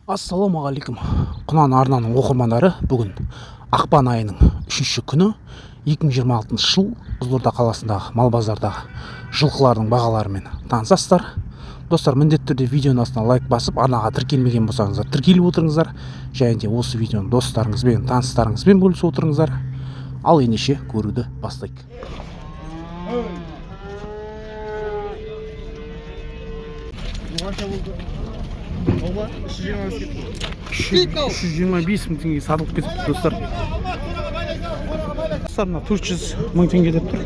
Ассалаумағалейкум Құнан арнаның оқырмандары, бүгін ақпан айының 3-ші күні 2026 жыл Қызылорда қаласындағы мал базардағы жылқылардың бағаларымен танысасыздар. Достар, міндетті түрде видеоның астына лайк басып, арнаға тіркелмеген болсаңыздар тіркеліп отырыңыздар, және де осы видеоны достарыңызбен, таныстарыңызбен бөлісіп отырыңыздар. Ал ендеше көруді бастайық. Оба 325 мың теңге сатылып кетіпті, достар. Достар, 400 мың теңге деп тұр.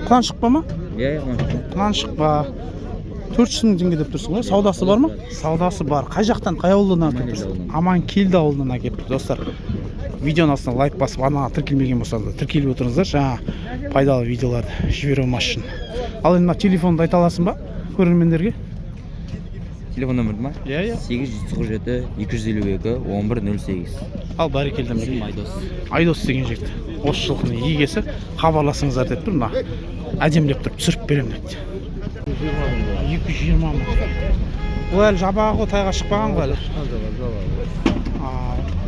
Құнан шықпа ма? Құнан шықпа. 400 мың теңге деп тұрсың ғой. Саудасы бар ма? Саудасы бар. Қай жақтан, қай ауылдан әкеліп тұрсың? Аманкелді ауылынан әкеліп тұр, достар. Видеоның астына лайк басып, арнаға тіркелмеген болсаңыздар тіркеліп отырыңыздар, жаңа пайдалы видеоларды жібере алмас үшін. Ал енді телефонды айта аласың ба көрермендерге? Телефон нөмірді ма? 897-252-1108. Ал бәрекелді. Айдос деген жігіт. Осы жылқының егесі, хабарласыңыздар деп тұр. Мына әдемілеп тұрып түсіріп беремін деді. 220 мың. Бұл әлі жабағы ғой, тайға шықпаған ғой әлі.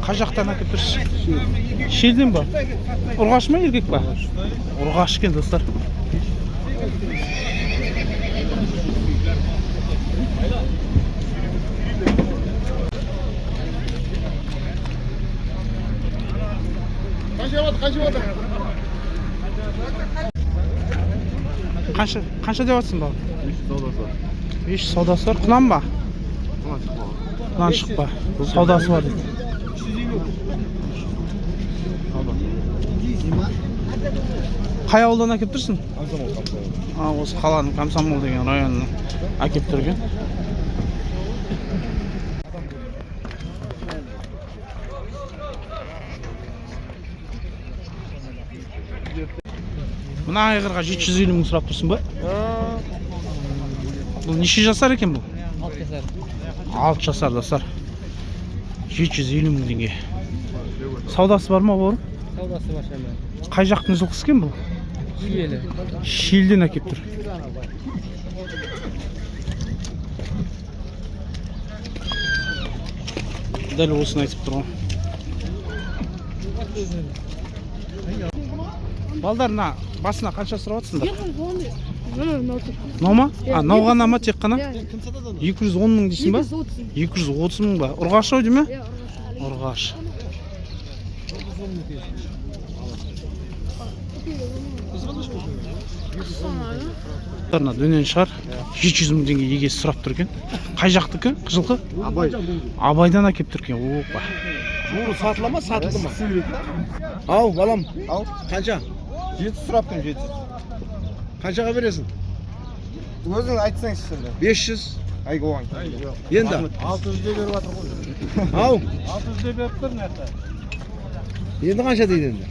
Қай жақтан әкеліп тұрсыз? Шелден ба? Ұрғаш ма, еркек ба? Ұрғаш екен, достар. Қанша деп жатсың ба? 5 саудасы бар. Құнан ба? Құнан шықпа. Саудасы бар дейді. Қай ауылдан әкеп тұрсың? Осы қаланың Комсомол деген районынан әкеп тұрген. Мына айғырға 750 мың сұрап тұрсың ба? Бұл неше жасар екен бұл? 6 жасар. 6 жасар, достар. 750 мың теңге. Саудасы бар ма бұл? Саудасы бар шәлі. Қай жақтың жылқысы екен бұл? Шиелі. Шиелден әкеп тұр. Дәл осыны айтып тұр ғой. Балдар, басына қанша сұрап жатсыңдар? Нау ма? Науғана ма тек қана? 210 мың дейсің ба? 230 мың ба? Ұрғаш ау дейме? Ұрғаш. Дөнен шығар 700 мың теңге егесі сұрап тұр екен. Қай жақтікі жылқы? Абайдан әкеп тұр екен. Опа. Сатыла ма, сатылды ма? Ау, балам. Ау, қанша? 700 сұрап тұр, 700. Қаншаға бересің? Өзің айтсаң сізді. 500. Айға оған. Енді? 600-де беріп жатыр ғой. Ау. 600-де беріп тұр нәрді. Енді қанша дейді енді?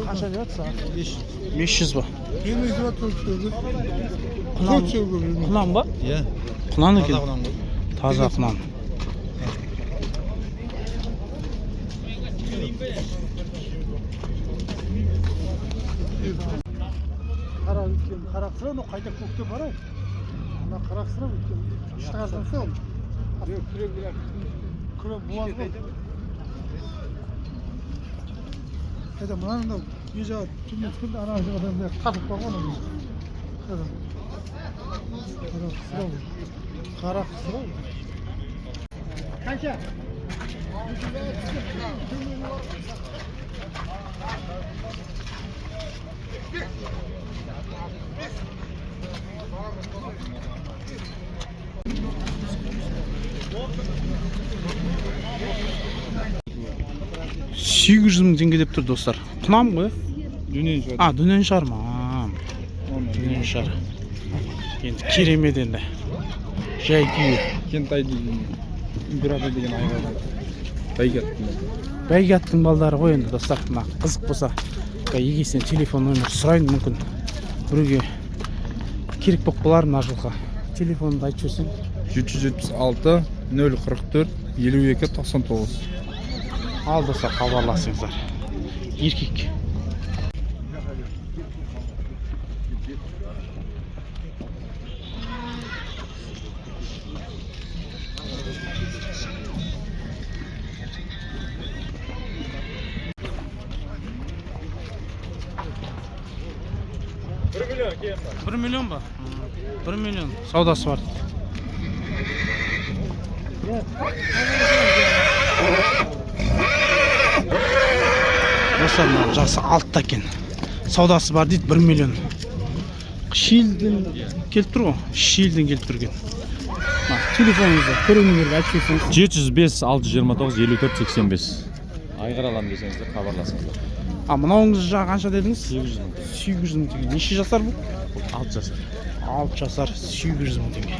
Қанша деп жатса? 500 ба? Құнан ба? Иә. Құнан екен. Таза құнан. Қарақсыра, қайда көкте барай. Ана қарақсыра өткен. Шығардан сол. Күрек буаз ғой. Қайда мұнан ежа түнде түкілді ана жағадан қатып қалған оны. Қарақсыра. Қанша? 800 мың теңге деп тұр достар. Құнам ғой? Дүнен шығады. А, дүнен шығар ма? Дүнен шығар. Енді керемет енді. Жай күйі. Кентай деген император деген айғайдан. Бәйгаттың балдары ғой енді достар. Мына қызық болса, егесінен телефон номер сұрайын мүмкін. Біреуге керек болып қалар мына жылға. Телефонды айтып жіберсең. 776 044 52 99. Ал достар, хабарласыңыздар. Еркек. $1 миллион ба? 1 миллион. Саудасы бар. Достар, жақсы алтта екен. Саудасы бар дейді 1 миллион. Шилден келіп тұр ғой. Шилден келіп тұр екен. Телефоныңызды көрермендерге айтып жіберсеңіз. 705 629 54 85. Айғыр алам десеңіздер хабарласыңыздар. Мынауыңыз жағы қанша дедіңіз? 800 мың. 800 мың теңге. Неше жасар бұл? 6 жасар. 6 жасар 800 мың теңге.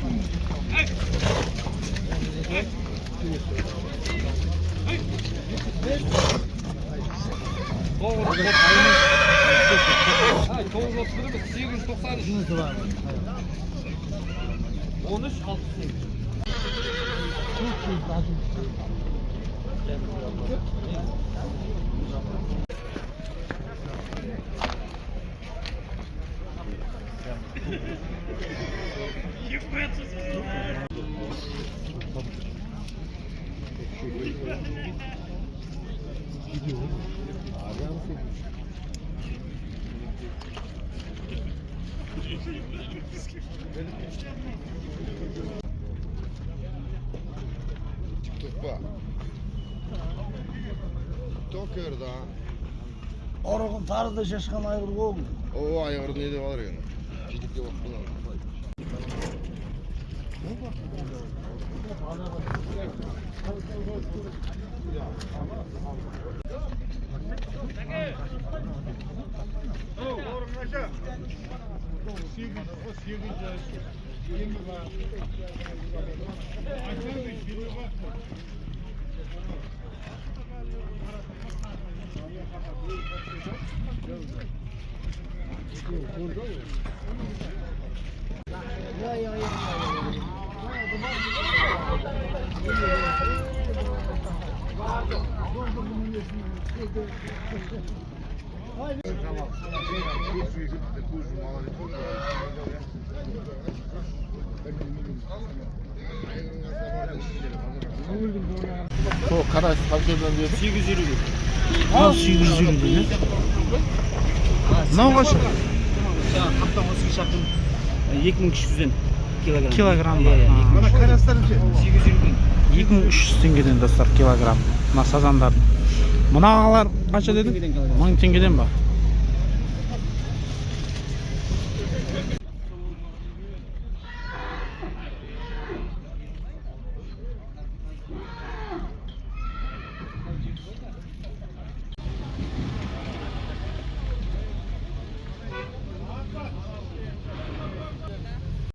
Токерда. Орығын тарыда шашқан айғыр ғой. О, айғыр не деп алар екен? Жидікке бақпын. O karası kaçırdan diyor. 850 gün. 850 değil mi? Mынау қанша? Қаптамасы шақырым 2300-ден килограмм. Килограмм ба? Мына қарастарым ше. 850 gün. 2300 теңгеден достар килограмм. Мына сазандар. Мынағалар қанша дедің? 1000 теңгеден ба?